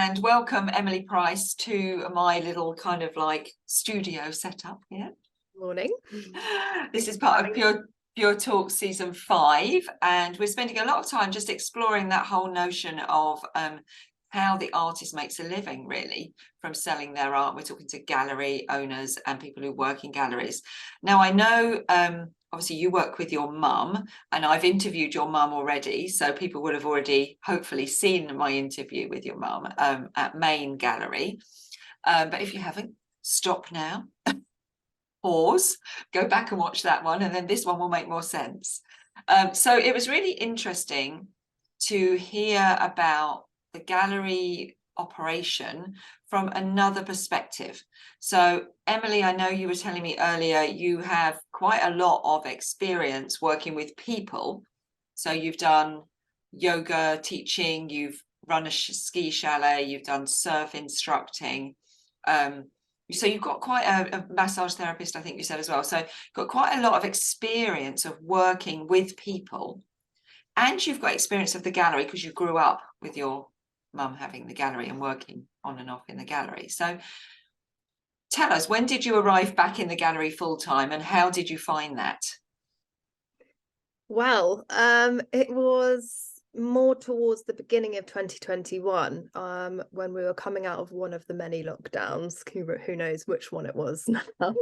and welcome Emily Price to my little kind of like studio setup here. Morning. This is part of Pure Talk season 5, and we're spending a lot of time just exploring that whole notion of how the artist makes a living, really, from selling their art. We're talking to gallery owners and people who work in galleries. Now, I know obviously you work with your mum, and I've interviewed your mum already, so people would have already hopefully seen my interview with your mum at Mayne Gallery. But if you haven't, stop now, pause, go back and watch that one, and then this one will make more sense. So it was really interesting to hear about the gallery operation from another perspective. So Emily, I know you were telling me earlier you have quite a lot of experience working with people. So you've done yoga teaching, you've run a ski chalet, you've done surf instructing, so you've got quite a massage therapist, I think you said as well. So you've got quite a lot of experience of working with people, and you've got experience of the gallery because you grew up with your mum having the gallery and working on and off in the gallery. So tell us, when did you arrive back in the gallery full time, and how did you find that? Well, it was more towards the beginning of 2021, when we were coming out of one of the many lockdowns. Who knows which one it was now.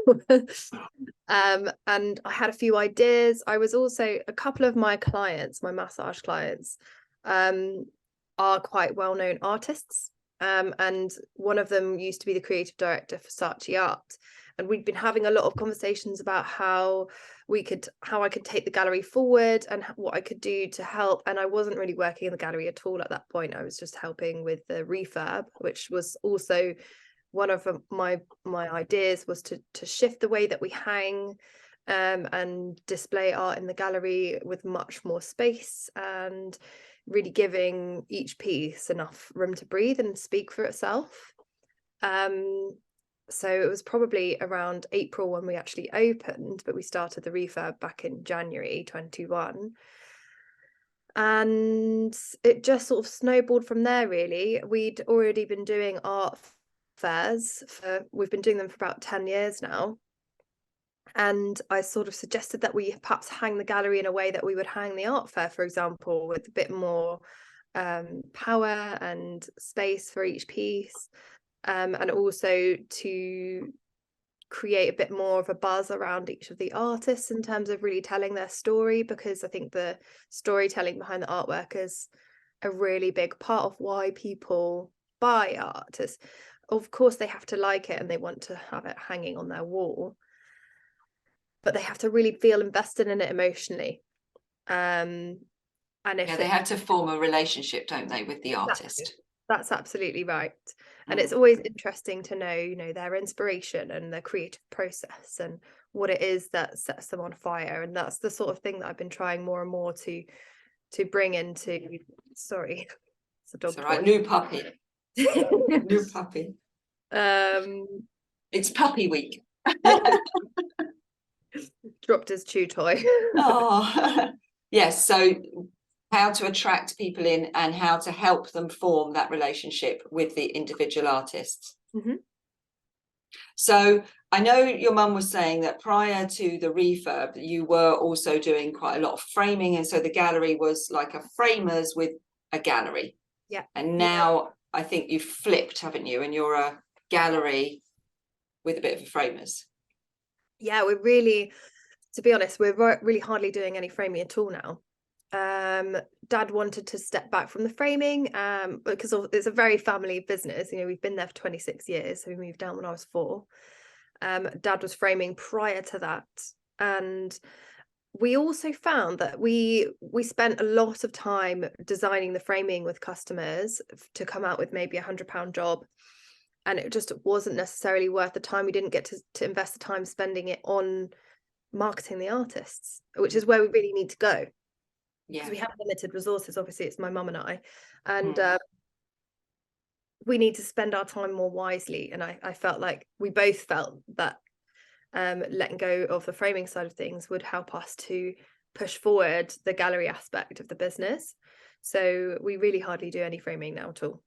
And I had a few ideas. I was also, a couple of my clients, my massage clients, are quite well-known artists, and one of them used to be the creative director for Saatchi Art, and we'd been having a lot of conversations about how I could take the gallery forward and what I could do to help. And I wasn't really working in the gallery at all at that point. I was just helping with the refurb, which was also one of my ideas, was to shift the way that we hang and display art in the gallery with much more space, and really giving each piece enough room to breathe and speak for itself. So it was probably around April when we actually opened, but we started the refurb back in January 21. And it just sort of snowballed from there, really. We'd already been doing art fairs we've been doing them for about 10 years now. And I sort of suggested that we perhaps hang the gallery in a way that we would hang the art fair, for example, with a bit more power and space for each piece, and also to create a bit more of a buzz around each of the artists in terms of really telling their story, because I think the storytelling behind the artwork is a really big part of why people buy art. Of course, they have to like it and they want to have it hanging on their wall, but they have to really feel invested in it emotionally. And if they have to form a relationship, don't they, with the artist? That's absolutely right. And it's always interesting to know, their inspiration and their creative process and what it is that sets them on fire. And that's the sort of thing that I've been trying more and more to bring into. Sorry, it's a dog. It's all right. New puppy. New puppy. It's puppy week. Dropped his chew toy. Oh, yes. So how to attract people in and how to help them form that relationship with the individual artists. Mm-hmm. So I know your mum was saying that prior to the refurb, you were also doing quite a lot of framing. And so the gallery was like a framers with a gallery. Yeah. And now I think you've flipped, haven't you? And you're a gallery with a bit of a framers. Yeah, we're really, to be honest, we're really hardly doing any framing at all now. Dad wanted to step back from the framing because it's a very family business. We've been there for 26 years, so we moved down when I was 4. Dad was framing prior to that, and we also found that we spent a lot of time designing the framing with customers to come out with maybe £100 job, and it just wasn't necessarily worth the time. We didn't get to invest the time spending it on marketing the artists, which is where we really need to go. Because we have limited resources. Obviously, it's my mum and I, and we need to spend our time more wisely. And I felt like we both felt that letting go of the framing side of things would help us to push forward the gallery aspect of the business. So we really hardly do any framing now at all.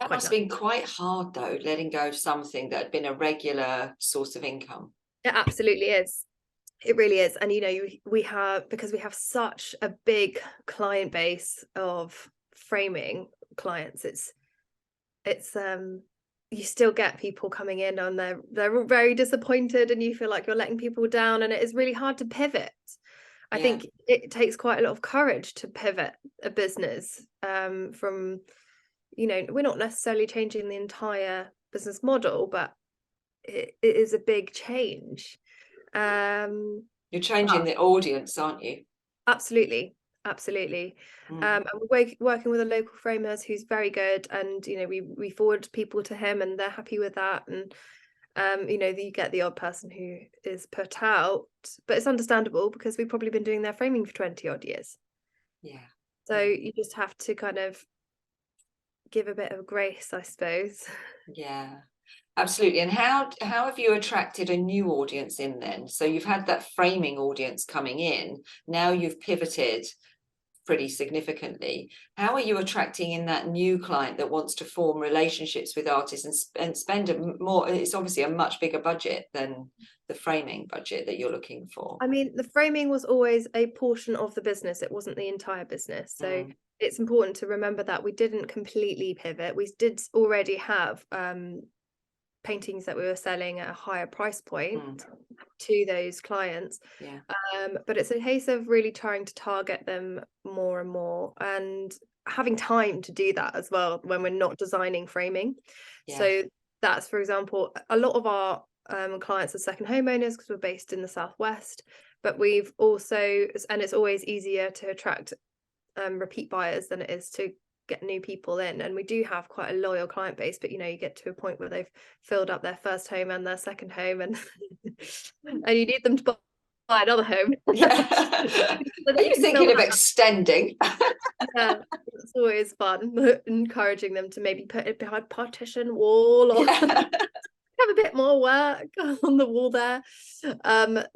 That quite must nice. have been quite hard though, letting go of something that had been a regular source of income. It absolutely is. It really is. And, you know, we have, because we have such a big client base of framing clients, it's you still get people coming in and they're all very disappointed, and you feel like you're letting people down, and it is really hard to pivot. I think it takes quite a lot of courage to pivot a business from, you know, we're not necessarily changing the entire business model, but it is a big change. You're changing the audience, aren't you? Absolutely. And we're working with a local framer who's very good, and you know, we forward people to him and they're happy with that. And you know, you get the odd person who is put out, but it's understandable because we've probably been doing their framing for 20 odd years. So you just have to kind of give a bit of grace, I suppose. Absolutely. And how have you attracted a new audience in then? So you've had that framing audience coming in, now you've pivoted pretty significantly. How are you attracting in that new client that wants to form relationships with artists and spend more? It's obviously a much bigger budget than the framing budget that you're looking for. I mean, the framing was always a portion of the business. It wasn't the entire business. So it's important to remember that we didn't completely pivot. We did already have paintings that we were selling at a higher price point to those clients. But it's a case of really trying to target them more and more, and having time to do that as well when we're not designing framing. So that's, for example, a lot of our clients are second homeowners because we're based in the southwest, but we've also, and it's always easier to attract repeat buyers than it is to get new people in, and we do have quite a loyal client base, but you know, you get to a point where they've filled up their first home and their second home, and and you need them to buy another home. Are you thinking of extending? It's always fun encouraging them to maybe put it behind partition wall or have a bit more work on the wall there.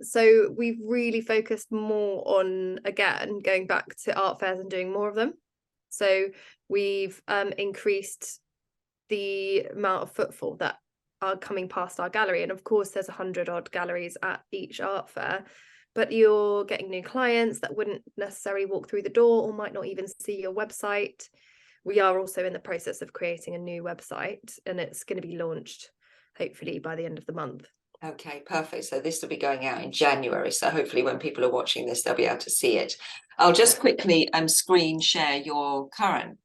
So we've really focused more on, again, going back to art fairs and doing more of them. So we've increased the amount of footfall that are coming past our gallery. And of course, there's 100 odd galleries at each art fair, but you're getting new clients that wouldn't necessarily walk through the door or might not even see your website. We are also in the process of creating a new website, and it's going to be launched hopefully by the end of the month. Okay, perfect. So this will be going out in January. So hopefully when people are watching this, they'll be able to see it. I'll just quickly screen share your current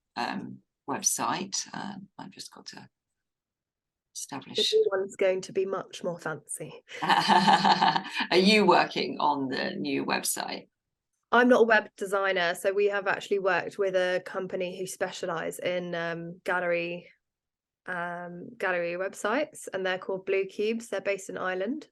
website. I've just got to establish. The new one's going to be much more fancy. Are you working on the new website? I'm not a web designer, so we have actually worked with a company who specialise in gallery websites, and they're called Blue Cubes. They're based in Ireland.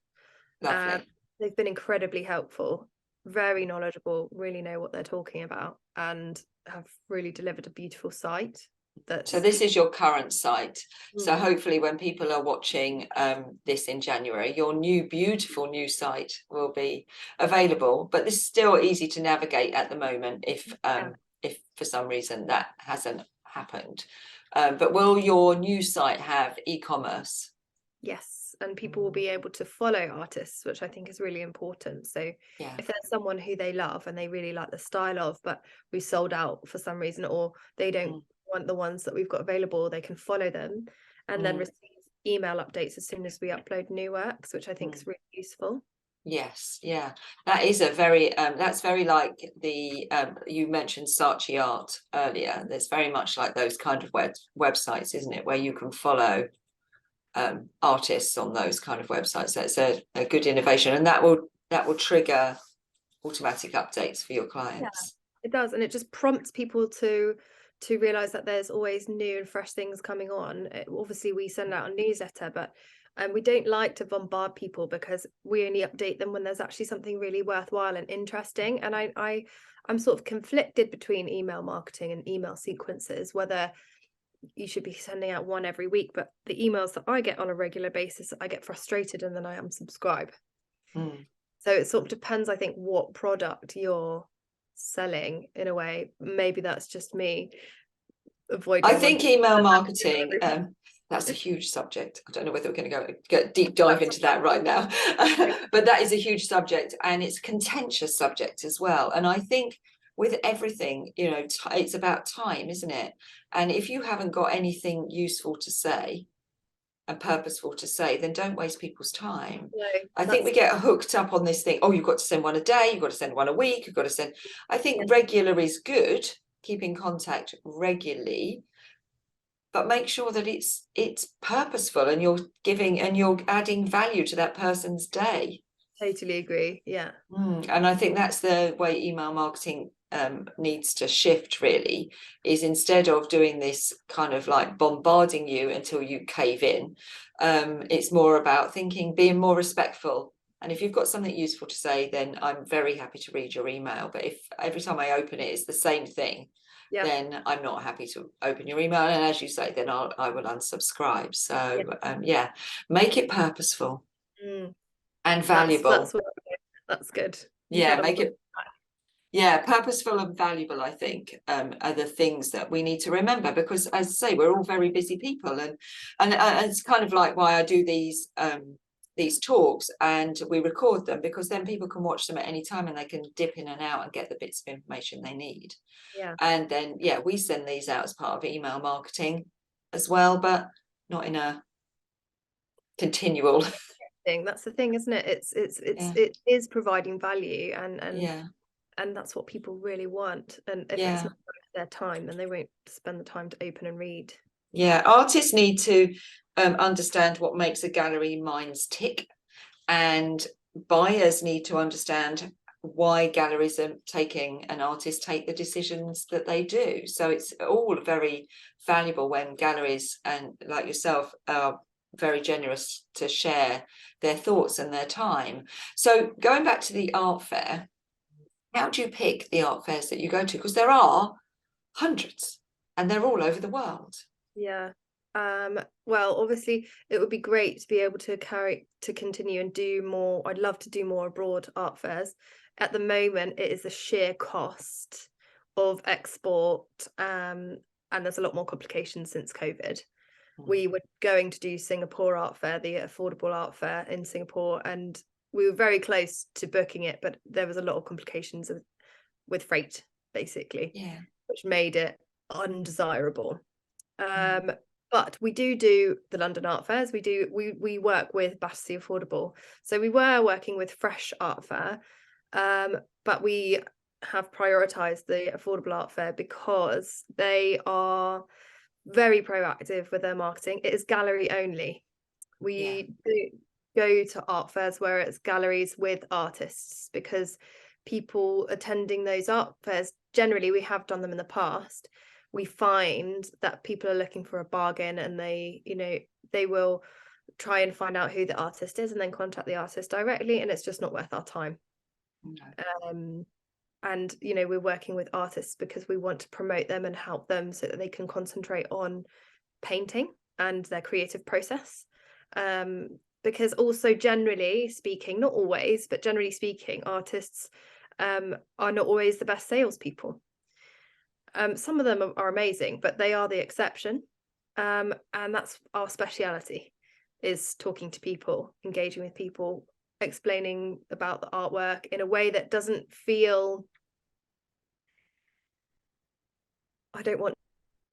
They've been incredibly helpful, very knowledgeable, really know what they're talking about, and have really delivered a beautiful site. So this is your current site. So hopefully when people are watching this in January, your new beautiful new site will be available, but this is still easy to navigate at the moment if for some reason that hasn't happened. But will your new site have e-commerce? Yes, and people will be able to follow artists, which I think is really important. So if there's someone who they love and they really like the style of, but we sold out for some reason, or they don't want the ones that we've got available, they can follow them and then receive email updates as soon as we upload new works, which I think is really useful. Yes, that is a very that's very like the you mentioned Saatchi Art earlier. There's very much like those kind of websites, isn't it, where you can follow artists on those kind of websites. That's a good innovation, and that will trigger automatic updates for your clients. It does, and it just prompts people to realize that there's always new and fresh things coming on. Obviously we send out a newsletter, but we don't like to bombard people because we only update them when there's actually something really worthwhile and interesting. And I'm sort of conflicted between email marketing and email sequences, whether you should be sending out one every week, but the emails that I get on a regular basis, I get frustrated and then I unsubscribe. So it sort of depends, I think, what product you're selling in a way. Maybe that's just me. avoid I doing one think email marketing, that's a huge subject. I don't know whether we're going to get deep dive into that right now, but that is a huge subject, and it's a contentious subject as well. And I think with everything, you know, it's about time, isn't it? And if you haven't got anything useful to say and purposeful to say, then don't waste people's time. No, I think we get hooked up on this thing. Oh, you've got to send one a day, you've got to send one a week, you've got to send. I think regular is good, keeping contact regularly, but make sure that it's purposeful and you're giving and you're adding value to that person's day. Totally agree. Yeah. And I think that's the way email marketing needs to shift, really, is instead of doing this kind of like bombarding you until you cave in, it's more about being more respectful. And if you've got something useful to say, then I'm very happy to read your email. But if every time I open it, it's the same thing, then I'm not happy to open your email. And as you say, then I will unsubscribe. So make it purposeful and valuable. That's good. Make it purposeful and valuable, I think, are the things that we need to remember, because as I say, we're all very busy people, and it's kind of like why I do these talks and we record them, because then people can watch them at any time and they can dip in and out and get the bits of information they need. And then we send these out as part of email marketing as well, but not in a continual thing. That's the thing, isn't it? It is providing value, and that's what people really want. And if it's not worth their time, then they won't spend the time to open and read. Artists need to understand what makes a gallery minds tick, and buyers need to understand why galleries are taking and artists take the decisions that they do. So it's all very valuable when galleries and like yourself are very generous to share their thoughts and their time. So going back to the art fair, how do you pick the art fairs that you go to? Because there are hundreds and they're all over the world. Well, obviously it would be great to be able to continue and do more. I'd love to do more abroad art fairs. At the moment, it is the sheer cost of export, and there's a lot more complications since COVID. We were going to do Singapore Art Fair, the affordable art fair in Singapore, and we were very close to booking it, but there was a lot of complications with freight, basically, which made it undesirable. But we do the London art fairs. We work with Battersea Affordable. So we were working with Fresh Art Fair, but we have prioritised the affordable art fair because they are very proactive with their marketing. It is gallery only. We do go to art fairs where it's galleries with artists, because people attending those art fairs, generally, we have done them in the past, we find that people are looking for a bargain, and they will try and find out who the artist is and then contact the artist directly, and it's just not worth our time. And we're working with artists because we want to promote them and help them so that they can concentrate on painting and their creative process, because also, generally speaking, not always, but generally speaking, artists are not always the best salespeople. Some of them are amazing, but they are the exception, and that's our speciality, is talking to people, engaging with people, explaining about the artwork in a way that doesn't feel, I don't want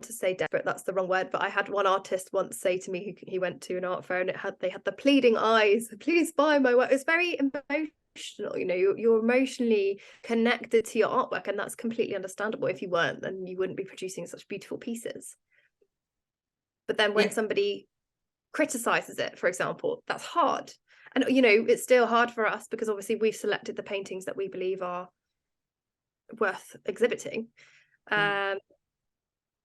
to say desperate, that's the wrong word, but I had one artist once say to me, he went to an art fair and they had the pleading eyes, please buy my work. It's very emotional, you're emotionally connected to your artwork, and that's completely understandable. If you weren't, then you wouldn't be producing such beautiful pieces. But then when somebody criticizes it, for example, that's hard. And it's still hard for us, because obviously we've selected the paintings that we believe are worth exhibiting, and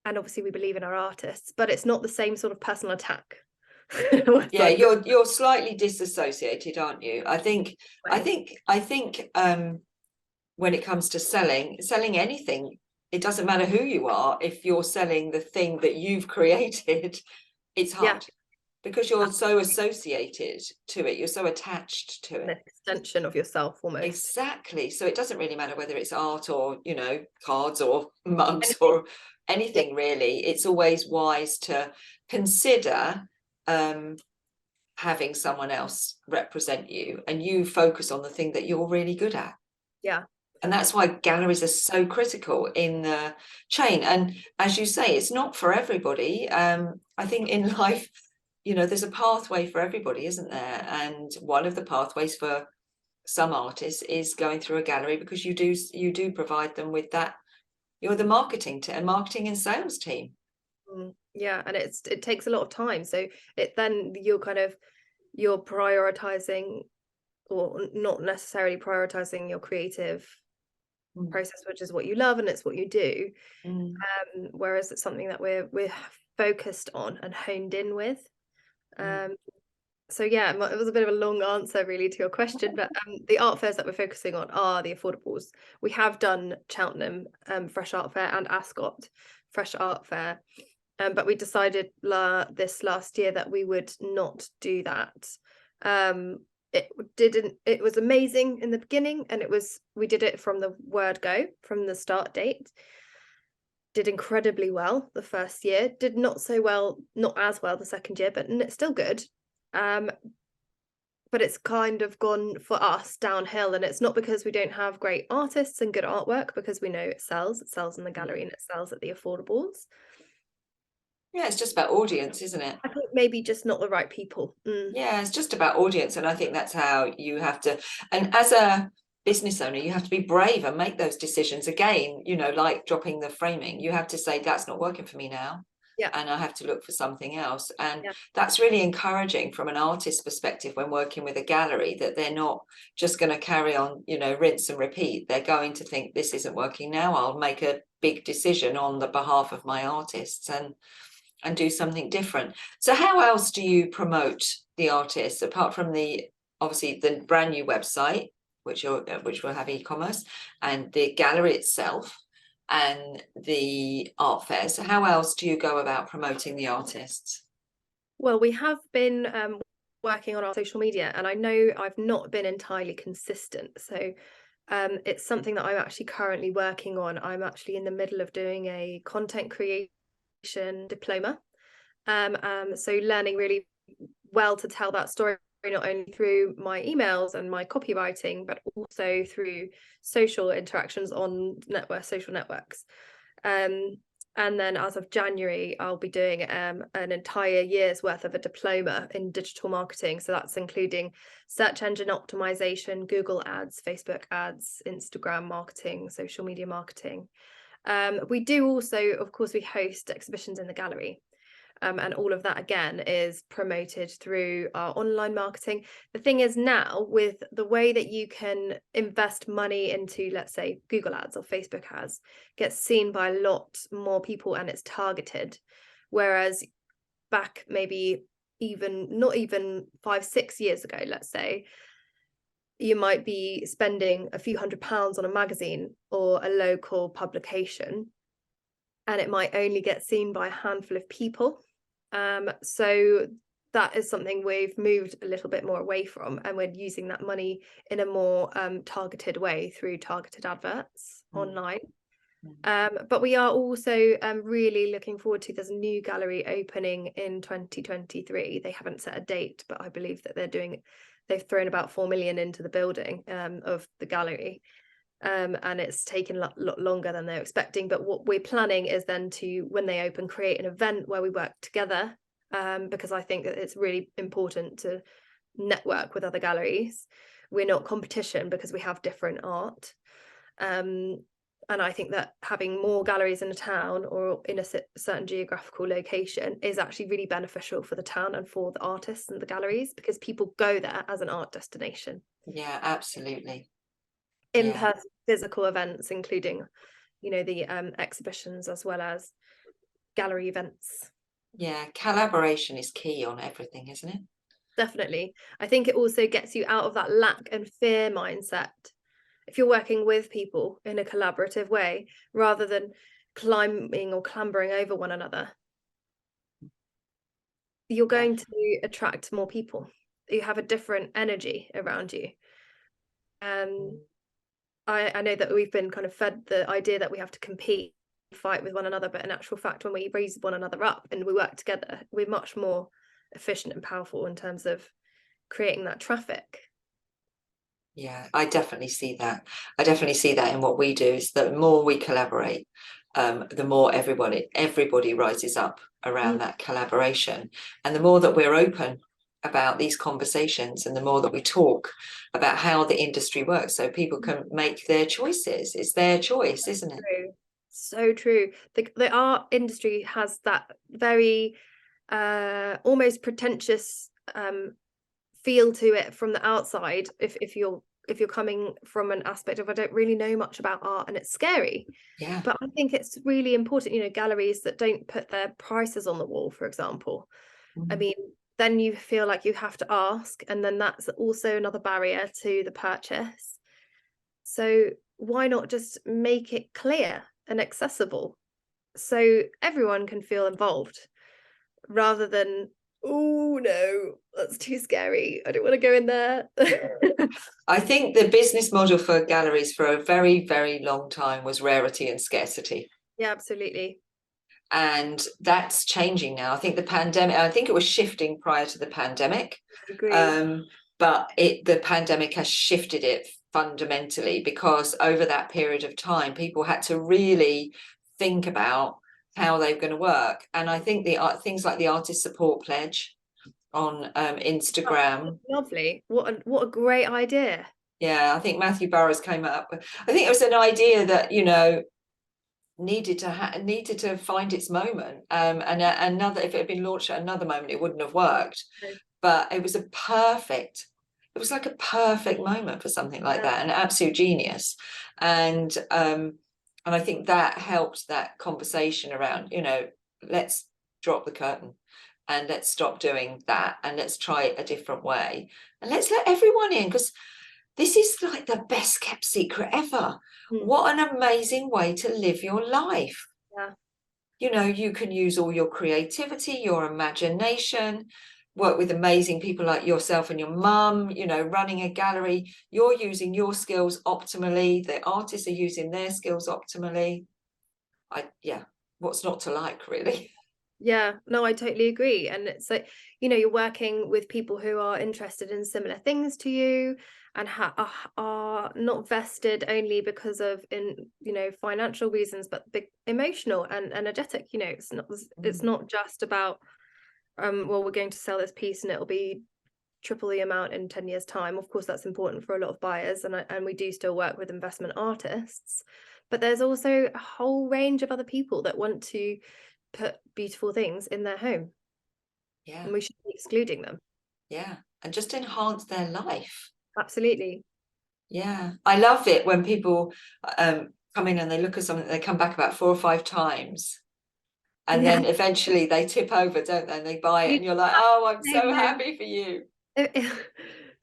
obviously we believe in our artists, but it's not the same sort of personal attack. You're slightly disassociated, aren't you? I think when it comes to selling anything, it doesn't matter who you are. If you're selling the thing that you've created, it's hard. Because you're so associated to it, you're so attached to it. An extension of yourself, almost. Exactly. So it doesn't really matter whether it's art or, cards or mugs or anything really, it's always wise to consider having someone else represent you, and you focus on the thing that you're really good at. Yeah. And that's why galleries are so critical in the chain. And as you say, it's not for everybody. I think in life, you know, there's a pathway for everybody, isn't there? And one of the pathways for some artists is going through a gallery, because you do provide them with that. You're the marketing and sales team. Yeah, and it takes a lot of time. So you're prioritizing, or not necessarily prioritizing, your creative process, which is what you love and it's what you do. Whereas it's something that we're focused on and honed in with. So yeah, it was a bit of a long answer really to your question, but the art fairs that we're focusing on are the affordables. We have done Cheltenham Fresh Art Fair and Ascot Fresh Art Fair, but we decided this last year that we would not do that. It was amazing in the beginning, and we did it from the word go, from the start date. Did incredibly well the first year, did not as well the second year, but it's still good. But it's kind of gone for us downhill, and it's not because we don't have great artists and good artwork, because we know it sells in the gallery and it sells at the affordables. Yeah, it's just about audience, isn't it? I think maybe just not the right people. Yeah, it's just about audience, and I think that's how you have to. And as a business owner, you have to be brave and make those decisions. Again, you know, like dropping the framing, you have to say that's not working for me now. Yeah. And I have to look for something else. And yeah. That's really encouraging from an artist's perspective when working with a gallery, that they're not just going to carry on, you know, rinse and repeat. They're going to think, this isn't working now, I'll make a big decision on the behalf of my artists and do something different. So how else do you promote the artists, apart from obviously the brand new website, which will have e-commerce, and the gallery itself and the art fairs? How else do you go about promoting the artists? Well, we have been working on our social media, and I know I've not been entirely consistent. So it's something that I'm actually currently working on. I'm actually in the middle of doing a content creation diploma. So learning really well to tell that story, not only through my emails and my copywriting, but also through social interactions on social networks. And then as of January, I'll be doing an entire year's worth of a diploma in digital marketing. So that's including search engine optimization, Google ads, Facebook ads, Instagram marketing, social media marketing. We do also, of course, we host exhibitions in the gallery. And all of that, again, is promoted through our online marketing. The thing is, now, with the way that you can invest money into, let's say, Google ads or Facebook ads, gets seen by a lot more people, and it's targeted. Whereas back maybe not even 5-6 years ago, let's say, you might be spending a few £100s on a magazine or a local publication, and it might only get seen by a handful of people. So that is something we've moved a little bit more away from, and we're using that money in a more targeted way through targeted adverts online. But we are also really looking forward to, there's a new gallery opening in 2023. They haven't set a date, but I believe that they've thrown about 4 million into the building of the gallery. And it's taken a lot longer than they're expecting. But what we're planning is then to, when they open, create an event where we work together, because I think that it's really important to network with other galleries. We're not competition because we have different art. And I think that having more galleries in a town or in a certain geographical location is actually really beneficial for the town and for the artists and the galleries, because people go there as an art destination. Yeah, absolutely. In-person physical events, including, you know, the exhibitions as well as gallery events. Yeah, collaboration is key on everything, isn't it? Definitely. I think it also gets you out of that lack and fear mindset. If you're working with people in a collaborative way, rather than climbing or clambering over one another, you're going to attract more people. You have a different energy around you. I know that we've been kind of fed the idea that we have to compete fight with one another, but in actual fact, when we raise one another up and we work together, we're much more efficient and powerful in terms of creating that traffic. Yeah, I definitely see that. I definitely see that in what we do, is that the more we collaborate, the more everybody rises up around that collaboration, and the more that we're open about these conversations, and the more that we talk about how the industry works, so people can make their choices. It's their choice, isn't it? So true. The art industry has that very almost pretentious feel to it from the outside, if you're coming from an aspect of, I don't really know much about art, and it's scary. Yeah. But I think it's really important, you know, galleries that don't put their prices on the wall, for example. I mean, then you feel like you have to ask, and then that's also another barrier to the purchase. So why not just make it clear and accessible so everyone can feel involved, rather than, oh no, that's too scary, I don't want to go in there. I think the business model for galleries for a very, very long time was rarity and scarcity. Yeah, absolutely. And that's changing now. I think it was shifting prior to the pandemic. I agree. But the pandemic has shifted it fundamentally, because over that period of time, people had to really think about how they're going to work. And I think things like the artist support pledge on Instagram. Lovely. What a great idea. Yeah, I think Matthew Burrows came up with, I think it was an idea that, you know, needed to find its moment. And another, if it had been launched at another moment, it wouldn't have worked. Okay. But it was like a perfect moment for something like that, an absolute genius. And I think that helped that conversation around, you know, let's drop the curtain and let's stop doing that, and let's try it a different way, and let's let everyone in, because this is like the best kept secret ever. What an amazing way to live your life. Yeah. You know, you can use all your creativity, your imagination, work with amazing people like yourself and your mum, you know, running a gallery. You're using your skills optimally. The artists are using their skills optimally. What's not to like, really? Yeah, no, I totally agree. And it's like, you know, you're working with people who are interested in similar things to you, and are not vested only because of, you know, financial reasons, but big emotional and energetic. You know, it's not just about well, we're going to sell this piece and it'll be triple the amount in 10 years time. Of course, that's important for a lot of buyers, and we do still work with investment artists, but there's also a whole range of other people that want to put beautiful things in their home. Yeah. And we should be excluding them. Yeah. And just enhance their life. Absolutely. Yeah. I love it when people come in and they look at something, they come back about 4 or 5 times. And then eventually they tip over, don't they? And they buy it, and you're like, oh, I'm so happy for you.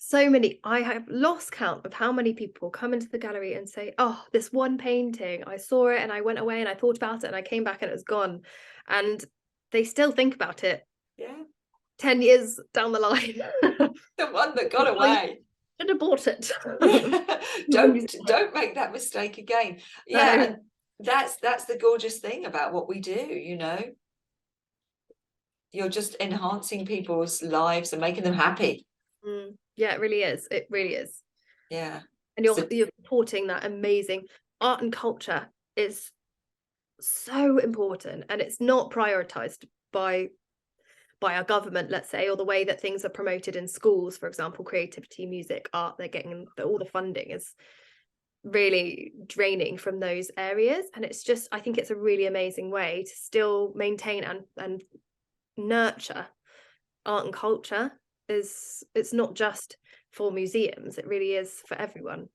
So many, I have lost count of how many people come into the gallery and say, oh, this one painting, I saw it and I went away and I thought about it and I came back and it was gone. And they still think about it. Yeah. 10 years down the line. The one that got away. Should have bought it. Don't make that mistake again. Yeah. No. And that's the gorgeous thing about what we do, you know. You're just enhancing people's lives and making them happy. Yeah, it really is. It really is. Yeah. And you're supporting that amazing art, and culture is so important, and it's not prioritized by our government, let's say, or the way that things are promoted in schools, for example, creativity, music, art. They're getting all the funding is really draining from those areas, and it's just, I think it's a really amazing way to still maintain and nurture art and culture. It's not just for museums, it really is for everyone.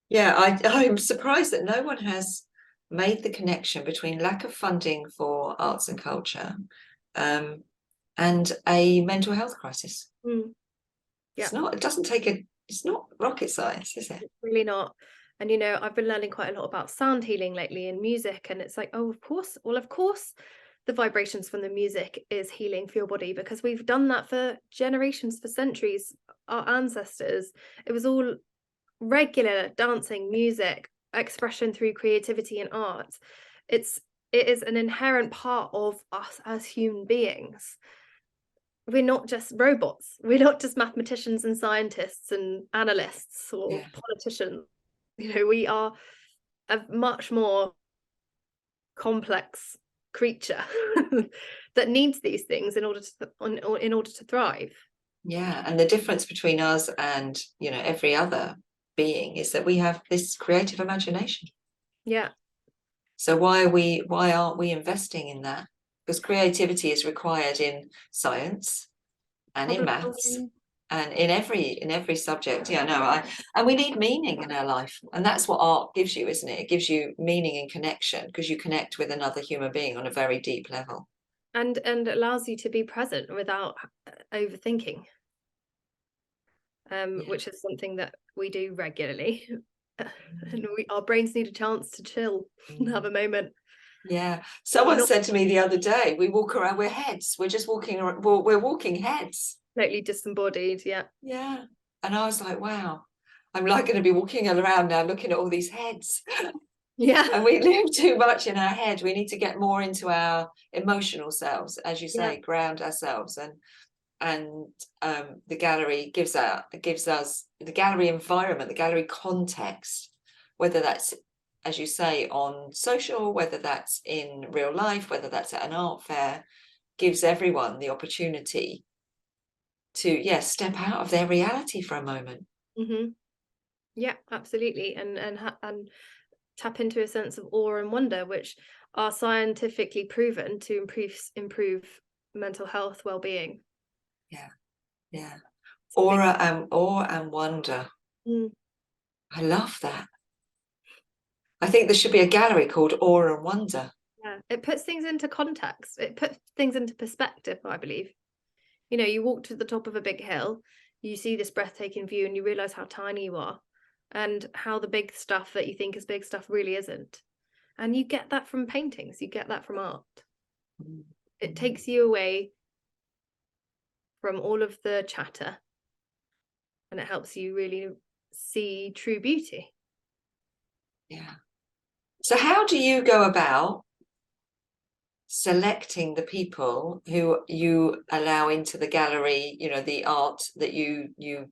Yeah, I'm surprised that no one has made the connection between lack of funding for arts and culture and a mental health crisis. Yeah. It's not rocket science, is it? It's really not. And you know, I've been learning quite a lot about sound healing lately in music, and it's like, oh, of course the vibrations from the music is healing for your body, because we've done that for generations, for centuries. Our ancestors, it was all regular dancing, music, expression through creativity and art. It's it is an inherent part of us as human beings. We're not just robots. We're not just mathematicians and scientists and analysts or politicians. We are a much more complex creature that needs these things in order to thrive. Yeah, and the difference between us and every other being is that we have this creative imagination. Yeah. So why aren't we investing in that? Because creativity is required in science and in maths and in every subject. And we need meaning in our life, and that's what art gives you, isn't it? It gives you meaning and connection, because you connect with another human being on a very deep level, and allows you to be present without overthinking, which is something that we do regularly. And our brains need a chance to chill and have a moment. Yeah, someone said to me the other day, we walk around, we're heads, we're just walking around, we're walking heads, totally disembodied. Yeah, and I was like, wow, I'm like going to be walking around now looking at all these heads. Yeah. And we live too much in our head. We need to get more into our emotional selves, as you say, ground ourselves. And the gallery gives us the gallery environment, the gallery context, whether that's, as you say, on social, whether that's in real life, whether that's at an art fair, gives everyone the opportunity to step out of their reality for a moment. Mm-hmm. Yeah, absolutely. And tap into a sense of awe and wonder, which are scientifically proven to improve mental health, well-being. Yeah. Awe and wonder. I love that. I think there should be a gallery called Awe and Wonder. Yeah, it puts things into context. It puts things into perspective, I believe. You walk to the top of a big hill, you see this breathtaking view, and you realize how tiny you are and how the big stuff that you think is big stuff really isn't. And you get that from paintings, you get that from art. It takes you away from all of the chatter, and it helps you really see true beauty. Yeah. So how do you go about selecting the people who you allow into the gallery, the art that you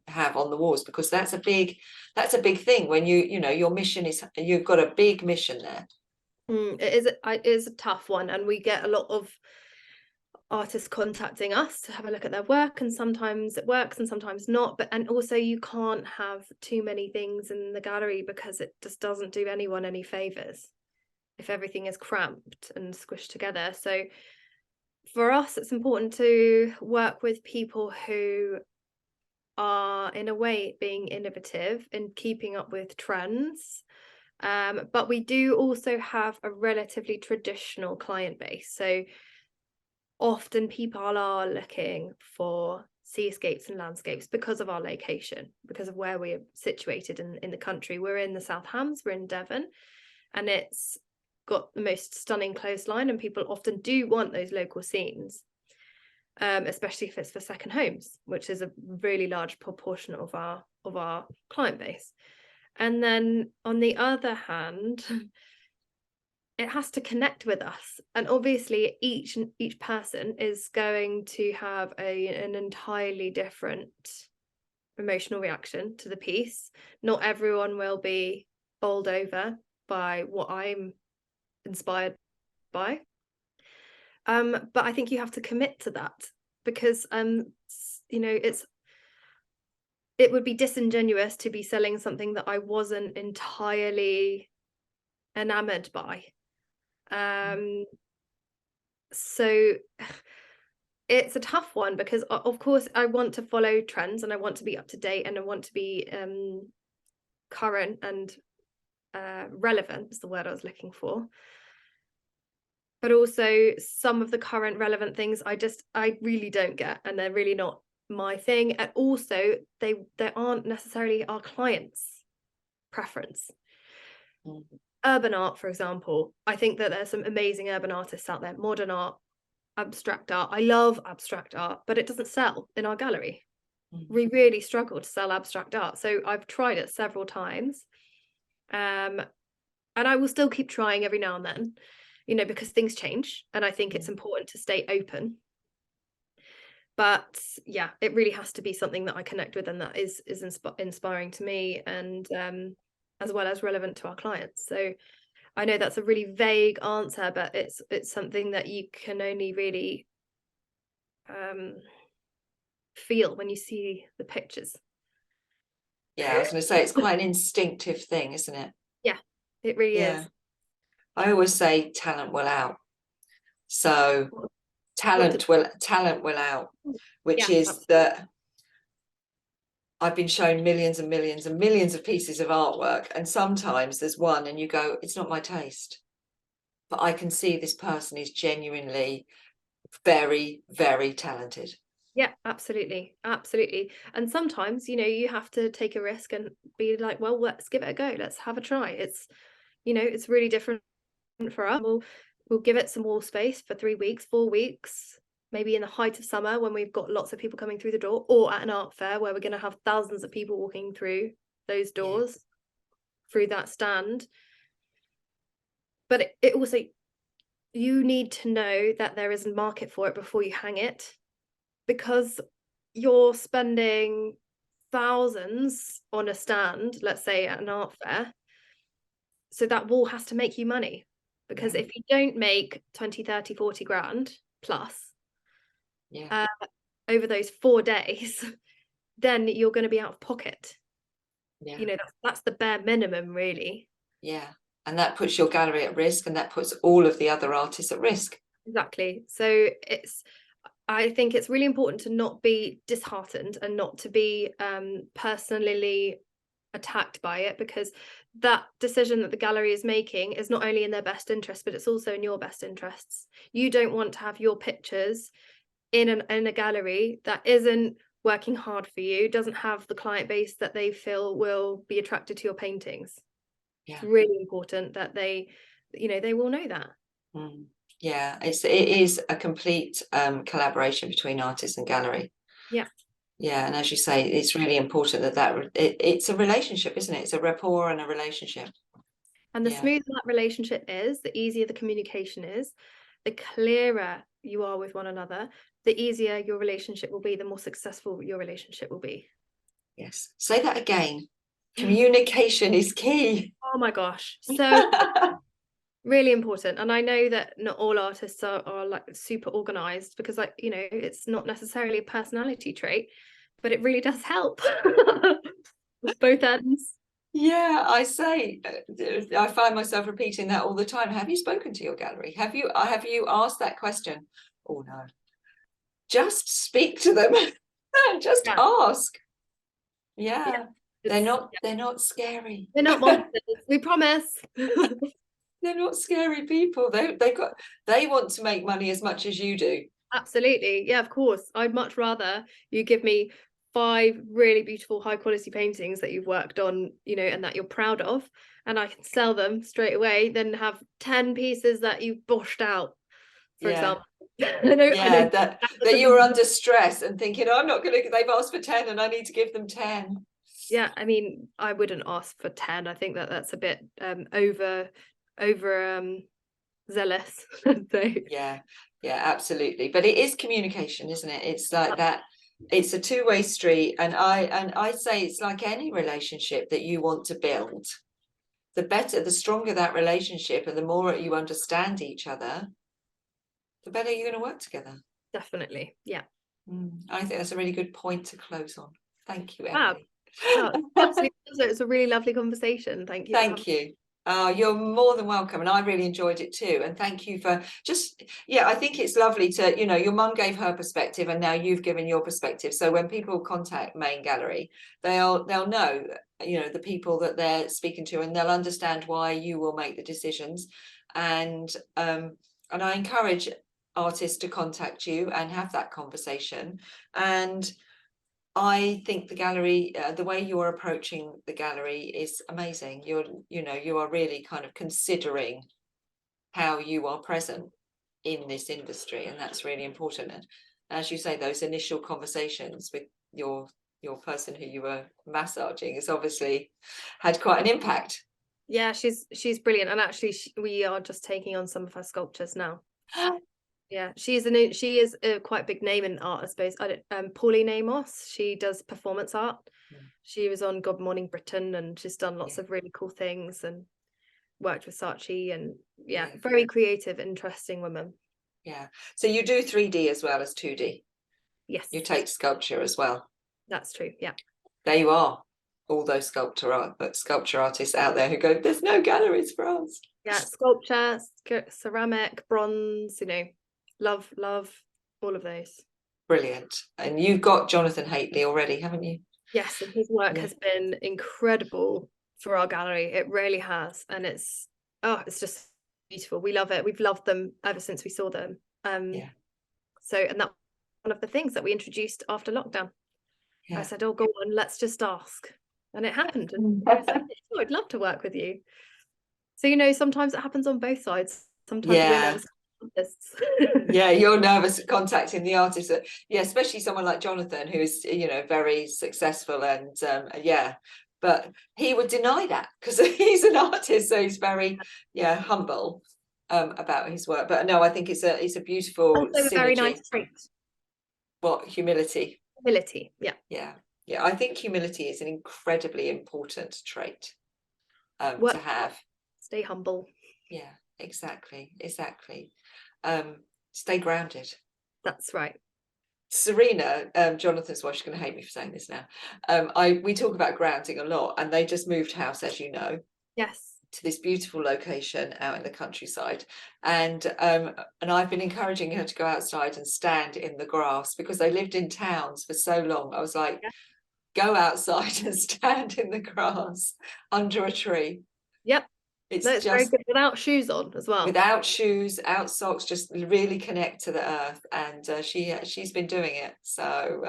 have on the walls? Because that's a big thing when your mission is, you've got a big mission there. It is a tough one, and we get a lot of artists contacting us to have a look at their work, and sometimes it works and sometimes not. And also you can't have too many things in the gallery, because it just doesn't do anyone any favors if everything is cramped and squished together. So for us, it's important to work with people who are, in a way, being innovative and keeping up with trends. But we do also have a relatively traditional client base. So often people are looking for seascapes and landscapes because of our location, because of where we're situated in the country. We're in the South Hams, we're in Devon, and it's got the most stunning coastline, and people often do want those local scenes, especially if it's for second homes, which is a really large proportion of our client base. And then on the other hand, it has to connect with us, and obviously each person is going to have an entirely different emotional reaction to the piece. Not everyone will be bowled over by what I'm inspired by, but I think you have to commit to that, because it would be disingenuous to be selling something that I wasn't entirely enamored by. So it's a tough one, because of course I want to follow trends, and I want to be up to date, and I want to be current and relevant is the word I was looking for. But also some of the current relevant things I really don't get, and they're really not my thing. And also they aren't necessarily our clients' preference. Urban art, for example, I think that there's some amazing urban artists out there. Modern art, abstract art. I love abstract art, but it doesn't sell in our gallery. We really struggle to sell abstract art. So I've tried it several times, and I will still keep trying every now and then. you know, because things change, and I think it's important to stay open. But yeah, it really has to be something that I connect with and that is inspiring to me, and as well as relevant to our clients. So I know that's a really vague answer, but it's something that you can only really feel when you see the pictures. Yeah, I was going to say, it's quite an instinctive thing, isn't it? Yeah, it really is. I always say talent will out. So talent will out, which Yeah, is absolutely. that I've been shown millions and millions and millions of pieces of artwork, and sometimes there's one and you go, it's not my taste, but I can see this person is genuinely very, very talented. Yeah, absolutely. Absolutely. And sometimes, you know, you have to take a risk and be like, well, let's give it a go. Let's have a try. It's, you know, it's really different for us. We'll give it some wall space for 3 weeks, 4 weeks, maybe in the height of summer when we've got lots of people coming through the door, or at an art fair where we're going to have thousands of people walking through those doors, through that stand. But it also, you need to know that there is a market for it before you hang it, because you're spending thousands on a stand, let's say at an art fair. So that wall has to make you money, because if you don't make 20, 30, 40 grand plus over those 4 days, then you're going to be out of pocket. You know, that's the bare minimum, really. And that puts your gallery at risk, and that puts all of the other artists at risk. Exactly. So I think it's really important to not be disheartened and not to be personally attacked by it, because that decision that the gallery is making is not only in their best interest, but it's also in your best interests. You don't want to have your pictures in a gallery that isn't working hard for you, doesn't have the client base that they feel will be attracted to your paintings. It's really important that they, you know, they will know that. Yeah, it is a complete collaboration between artist and gallery. And as you say, it's really important that it's a relationship, isn't it? It's a rapport and a relationship. And the smoother that relationship is, the easier the communication is, the clearer you are with one another, the easier your relationship will be, the more successful your relationship will be. Yes, say that again. Communication is key. Oh my gosh, so really important. And I know that not all artists are like super organized, because, like, you know, it's not necessarily a personality trait, but it really does help with both ends. Yeah, I find myself repeating that all the time. Have you spoken to your gallery? Have you asked that question? Oh no, just speak to them. Just ask. They're not scary. They're not monsters, we promise. They're not scary people. They want to make money as much as you do. Absolutely. Yeah, of course. I'd much rather you give me 5 really beautiful high quality paintings that you've worked on, you know, and that you're proud of, and I can sell them straight away, than have 10 pieces that you've boshed out, for example. That you were under stress and thinking, oh, I'm not gonna, they've asked for 10 and I need to give them 10. Yeah, I mean, I wouldn't ask for 10. I think that's a bit over zealous. So Absolutely. But it is communication, isn't it? It's like that. It's a two-way street, and I say it's like any relationship that you want to build. The better, the stronger that relationship, and the more you understand each other, the better you're going to work together. Definitely. Yeah. I think that's a really good point to close on. Thank you, Wow. Emily. Absolutely. It's a really lovely conversation. Thank you. Thank you. You're more than welcome, and I really enjoyed it too. And thank you for I think it's lovely to, you know, your mum gave her perspective and now you've given your perspective. So when people contact Mayne Gallery, they'll know, you know, the people that they're speaking to, and they'll understand why you will make the decisions. And I encourage artists to contact you and have that conversation. And I think the gallery, the way you're approaching the gallery is amazing. You are really kind of considering how you are present in this industry, and that's really important. And as you say, those initial conversations with your person who you were massaging has obviously had quite an impact. Yeah, she's brilliant, and actually we are just taking on some of her sculptures now. Yeah, she is a quite big name in art, I suppose. Pauline Amos, she does performance art. She was on Good Morning Britain, and she's done lots of really cool things and worked with Saatchi, and very creative, interesting woman. Yeah. So you do 3D as well as 2D? Yes. You take sculpture as well? That's true, yeah. There you are. All those sculpture artists out there who go, there's no galleries for us. Yeah, sculpture, ceramic, bronze, love all of those. Brilliant. And you've got Jonathan Haitley already, haven't you? Yes, and his work has been incredible for our gallery. It really has, and it's just beautiful. We love it. We've loved them ever since we saw them. So, and that's one of the things that we introduced after lockdown. I said, "Oh, go on, let's just ask," and it happened. And I said, "Oh, I'd love to work with you." So sometimes it happens on both sides. Sometimes we're nervous. You're nervous contacting the artist. Especially someone like Jonathan, who's very successful, and but he would deny that because he's an artist, so he's very humble about his work. But no, I think it's a beautiful also a very nice trait. What? Humility. Yeah. I think humility is an incredibly important trait to have. Stay humble. Yeah, exactly. Stay grounded. That's right. Serena, Jonathan's wife, she's going to hate me for saying this now. We talk about grounding a lot, and they just moved house, as you know. Yes. To this beautiful location out in the countryside, and I've been encouraging her to go outside and stand in the grass, because they lived in towns for so long. I was like, go outside and stand in the grass under a tree. Yep. It's just very good without shoes on as well. Without shoes, out socks, just really connect to the earth, and she's been doing it. So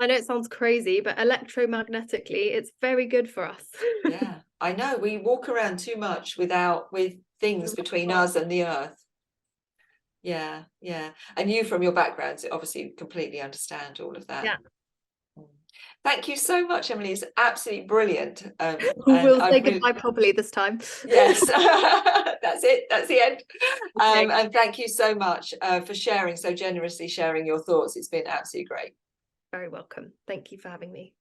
I know it sounds crazy, but electromagnetically, it's very good for us. Yeah, I know. We walk around too much with things between us and the earth. Yeah. And you, from your background, obviously completely understand all of that. Yeah. Thank you so much, Emily. It's absolutely brilliant. We'll say goodbye properly this time. Yes, that's it. That's the end. Okay. And thank you so much for so generously sharing your thoughts. It's been absolutely great. Very welcome. Thank you for having me.